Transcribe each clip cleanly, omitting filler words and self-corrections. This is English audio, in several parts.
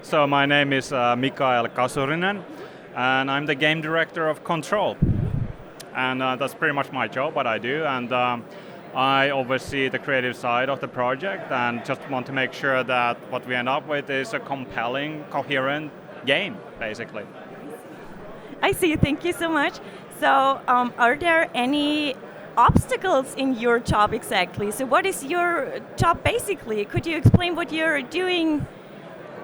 So my name is Mikael Kasurinen, and I'm the game director of Control. And that's pretty much my job, what I do. And I oversee the creative side of the project and just want to make sure that what we end up with is a compelling, coherent game, basically. I see, thank you so much. So are there any obstacles in your job exactly? So what is your job basically? Could you explain what you're doing,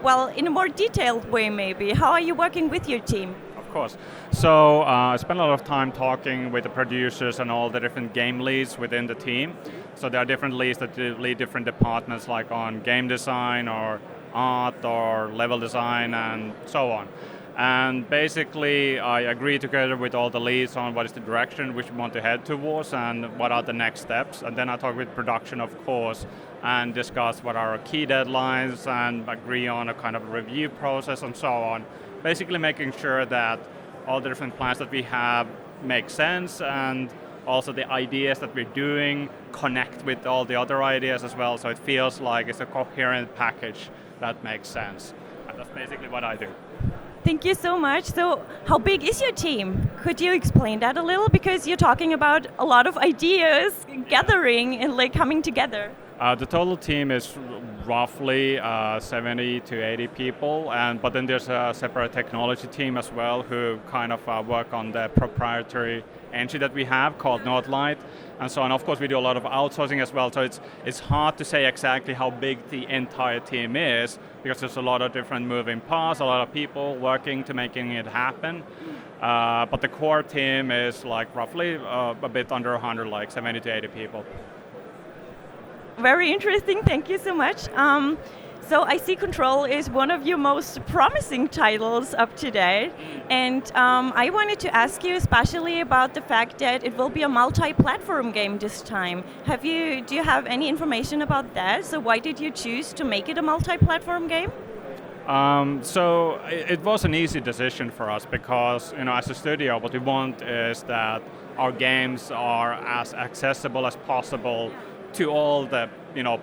well, in a more detailed way maybe? How are you working with your team? Of course. So I spend a lot of time talking with the producers and all the different game leads within the team. So there are different leads that lead different departments, like on game design or art or level design and so on. And basically I agree together with all the leads on what is the direction which we want to head towards and what are the next steps. And then I talk with production, of course, and discuss what are our key deadlines and agree on a kind of review process and so on. Basically making sure that all the different plans that we have make sense, and also the ideas that we're doing connect with all the other ideas as well, so it feels like it's a coherent package that makes sense. And that's basically what I do. Thank you so much. So how big is your team? Could you explain that a little? Because you're talking about a lot of ideas gathering and like coming together. The total team is roughly 70 to 80 people, but then there's a separate technology team as well who kind of work on the proprietary engine that we have called Nordlight and so on. Of course, we do a lot of outsourcing as well, so it's hard to say exactly how big the entire team is because there's a lot of different moving parts, a lot of people working to making it happen. But the core team is like roughly a bit under 100, like 70 to 80 people. Very interesting, thank you so much. So I see Control is one of your most promising titles up to date, and I wanted to ask you especially about the fact that it will be a multi-platform game this time. Do you have any information about that? So why did you choose to make it a multi-platform game? So it was an easy decision for us because, as a studio, what we want is that our games are as accessible as possible to all the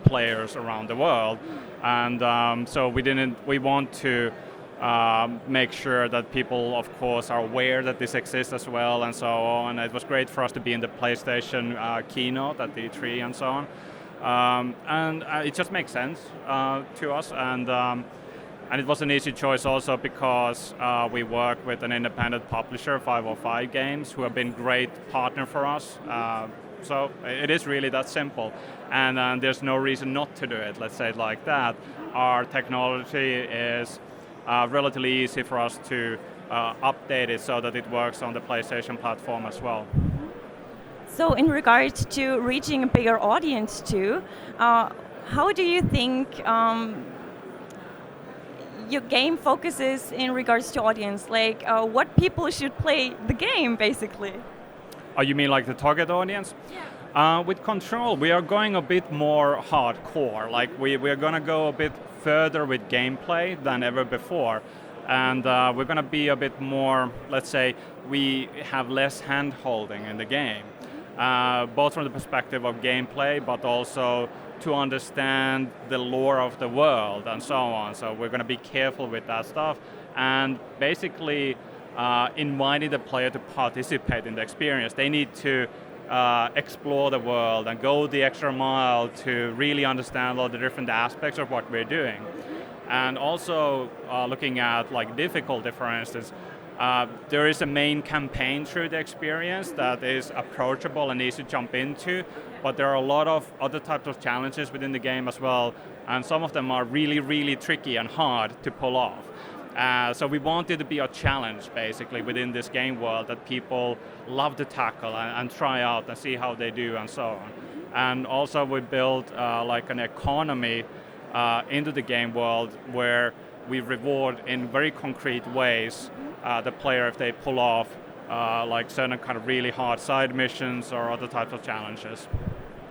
players around the world, and so we want to make sure that people, of course, are aware that this exists as well, and so on. It was great for us to be in the PlayStation keynote at E3 and so on, and it just makes sense to us, and it was an easy choice also because we work with an independent publisher, 505 Games, who have been great partner for us. So it is really that simple, and there's no reason not to do it, let's say it like that. Our technology is relatively easy for us to update it so that it works on the PlayStation platform as well. So in regards to reaching a bigger audience too, how do you think your game focuses in regards to audience? Like what people should play the game basically? Oh, you mean like the target audience? Yeah. With Control, we are going a bit more hardcore. Like we are going to go a bit further with gameplay than ever before. And we're going to be a bit more, let's say, we have less hand-holding in the game. Both from the perspective of gameplay, but also to understand the lore of the world and so on. So we're going to be careful with that stuff. And basically, inviting the player to participate in the experience. They need to explore the world and go the extra mile to really understand all the different aspects of what we're doing. And also looking at like difficulty, for instance, there is a main campaign through the experience that is approachable and easy to jump into, but there are a lot of other types of challenges within the game as well, and some of them are really, really tricky and hard to pull off. So we wanted to be a challenge, basically, within this game world that people love to tackle and try out and see how they do and so on. And also we built like an economy into the game world where we reward in very concrete ways the player if they pull off like certain kind of really hard side missions or other types of challenges.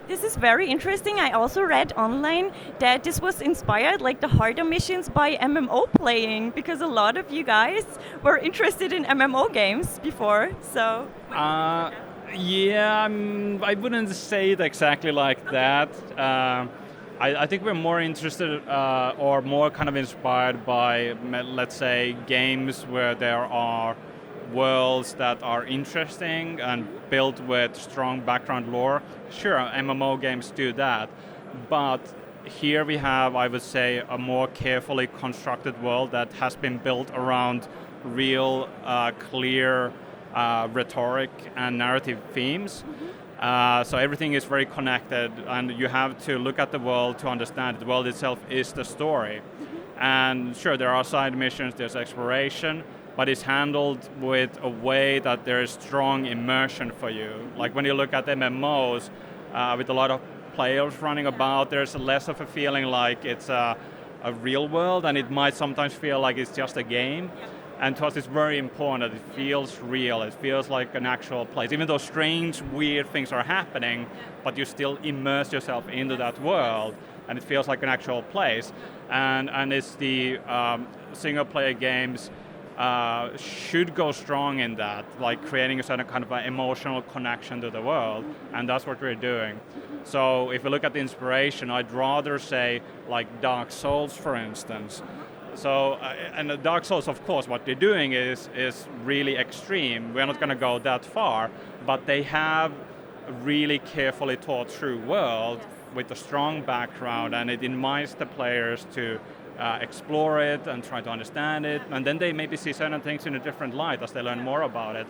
This is very interesting. I also read online that this was inspired, like the harder missions, by MMO playing, because a lot of you guys were interested in MMO games before. So. Yeah, I wouldn't say it exactly like that. I think we're more interested or more kind of inspired by, let's say, games where there are worlds that are interesting and built with strong background lore. Sure, MMO games do that, but here we have, I would say, a more carefully constructed world that has been built around real, clear rhetoric and narrative themes. So everything is very connected, and you have to look at the world to understand it. The world itself is the story. And sure, there are side missions, there's exploration, but it's handled with a way that there is strong immersion for you. Like when you look at MMOs, with a lot of players running about, there's less of a feeling like it's a real world, and it might sometimes feel like it's just a game. And to us, it's very important that it feels real. It feels like an actual place. Even though strange, weird things are happening, but you still immerse yourself into that world, and it feels like an actual place. And it's the single-player games should go strong in that, like creating a certain kind of an emotional connection to the world, and that's what we're doing. So if you look at the inspiration, I'd rather say like Dark Souls, for instance. So, and the Dark Souls, of course, what they're doing is really extreme. We're not going to go that far, but they have a really carefully thought through world with a strong background, and it invites the players to explore it and try to understand it, and then they maybe see certain things in a different light as they learn more about it.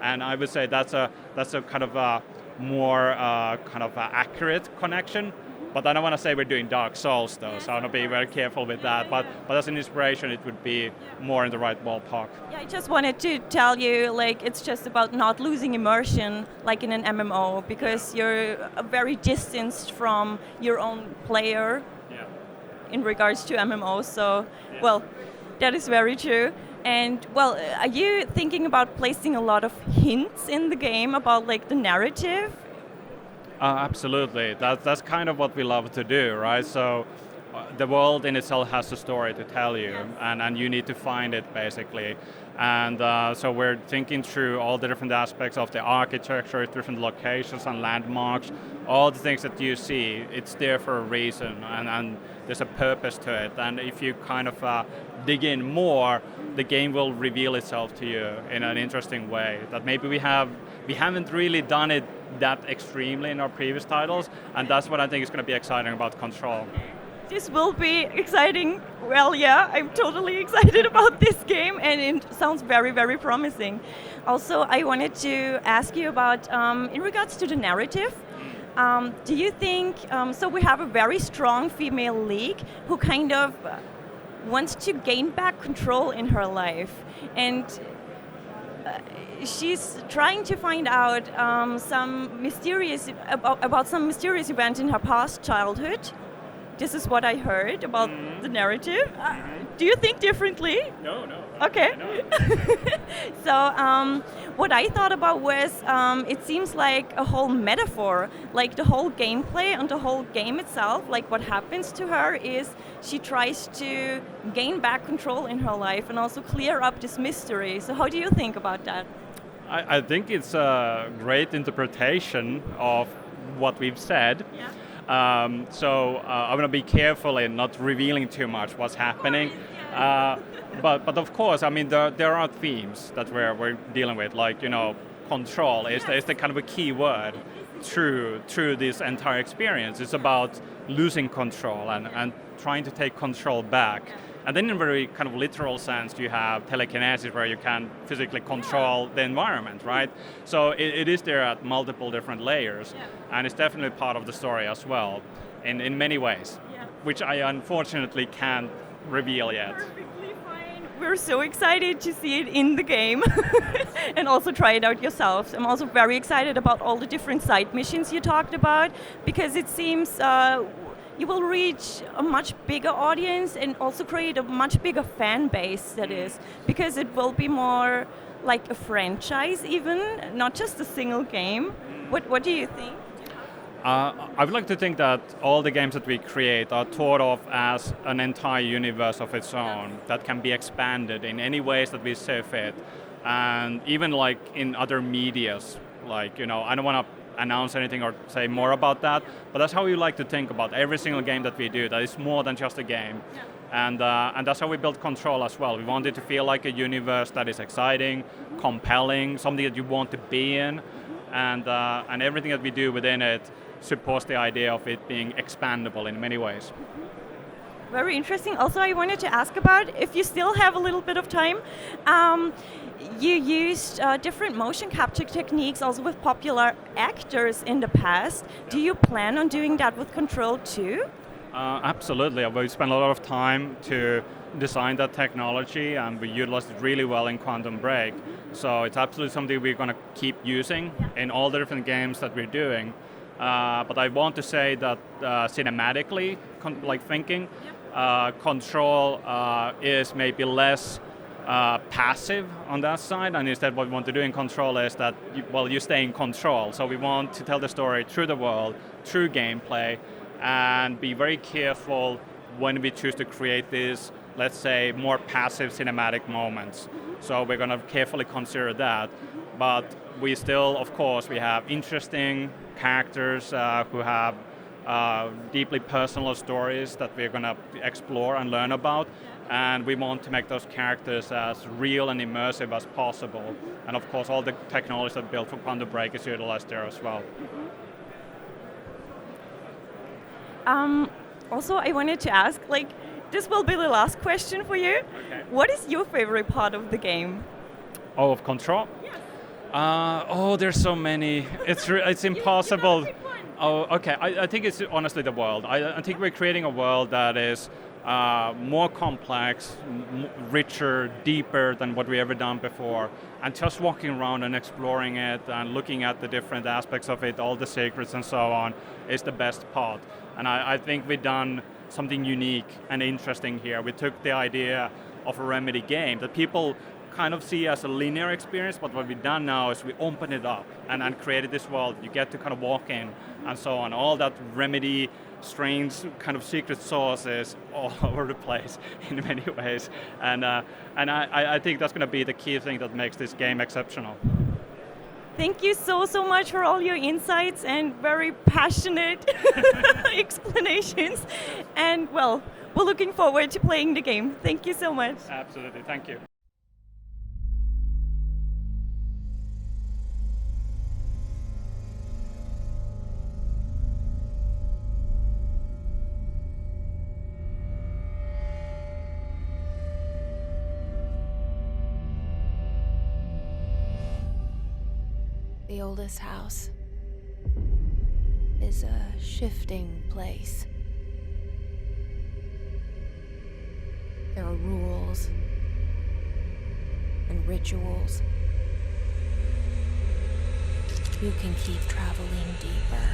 And I would say that's a kind of a more accurate connection. But I don't want to say we're doing Dark Souls though, so I want to be very careful with that. But as an inspiration, it would be more in the right ballpark. Yeah, I just wanted to tell you, like, it's just about not losing immersion, like in an MMO, because you're very distanced from your own player in regards to MMOs. So, well, that is very true. And well, are you thinking about placing a lot of hints in the game about like the narrative? Absolutely. That's kind of what we love to do, right? So the world in itself has a story to tell you, and you need to find it, basically. And so we're thinking through all the different aspects of the architecture, different locations and landmarks, all the things that you see, it's there for a reason, and there's a purpose to it. And if you kind of dig in more, the game will reveal itself to you in an interesting way that maybe we haven't really done it that extremely in our previous titles, and that's what I think is going to be exciting about Control. This will be exciting. Well, yeah, I'm totally excited about this game, and it sounds very, very promising. Also, I wanted to ask you about, in regards to the narrative, do you think, so we have a very strong female lead who kind of wants to gain back control in her life, and she's trying to find out about some mysterious event in her past childhood. This is what I heard about the narrative. Do you think differently? No. Okay. So what I thought about was it seems like a whole metaphor, like the whole gameplay and the whole game itself, like what happens to her is she tries to gain back control in her life and also clear up this mystery. So how do you think about that? I think it's a great interpretation of what we've said. Yeah. So I'm going to be careful in not revealing too much what's happening. But of course, I mean, there are themes that we're dealing with, like, control is the kind of a key word through this entire experience. It's about losing control and trying to take control back. And then in a very kind of literal sense, you have telekinesis where you can physically control the environment, right? So it is there at multiple different layers, and it's definitely part of the story as well, in many ways, which I unfortunately can't reveal yet. Perfectly fine. We're so excited to see it in the game and also try it out yourselves. I'm also very excited about all the different side missions you talked about, because it seems you will reach a much bigger audience and also create a much bigger fan base, that is, because it will be more like a franchise even, not just a single game. What do you think? I would like to think that all the games that we create are thought of as an entire universe of its own that can be expanded in any ways that we see fit, and even like in other medias. Like, I don't want to announce anything or say more about that, but that's how we like to think about every single game that we do, that is more than just a game. And that's how we built Control as well. We want it to feel like a universe that is exciting, compelling, something that you want to be in, and everything that we do within it supports the idea of it being expandable in many ways. Very interesting. Also, I wanted to ask about, if you still have a little bit of time, you used different motion capture techniques also with popular actors in the past. Do you plan on doing that with Control too? Absolutely. We spent a lot of time to design that technology, and we utilized it really well in Quantum Break. So it's absolutely something we're going to keep using in all the different games that we're doing. But I want to say that cinematically, thinking, Control is maybe less passive on that side, and instead what we want to do in Control is that you stay in control. So we want to tell the story through the world, through gameplay, and be very careful when we choose to create these, let's say, more passive cinematic moments. So we're going to carefully consider that. But we still, of course, we have interesting characters who have deeply personal stories that we're going to explore and learn about, and we want to make those characters as real and immersive as possible. And of course, all the technology that built for Quantum Break is utilized there as well. Also, I wanted to ask, this will be the last question for you. Okay. What is your favorite part of the game? Oh, of Control? Yes. There's so many. It's impossible. You gotta pick one. Oh, okay. I think it's honestly the world. I think we're creating a world that is more complex, richer, deeper than what we ever done before. And just walking around and exploring it and looking at the different aspects of it, all the secrets and so on, is the best part. And I think we've done something unique and interesting here. We took the idea of a Remedy game that people kind of see as a linear experience, but what we've done now is we open it up and created this world. You get to kind of walk in and so on. All that Remedy strange kind of secret sauces all over the place in many ways. And I think that's going to be the key thing that makes this game exceptional. Thank you so much for all your insights and very passionate explanations. And well, we're looking forward to playing the game. Thank you so much. Absolutely, thank you. The oldest house is a shifting place. There are rules and rituals. You can keep traveling deeper.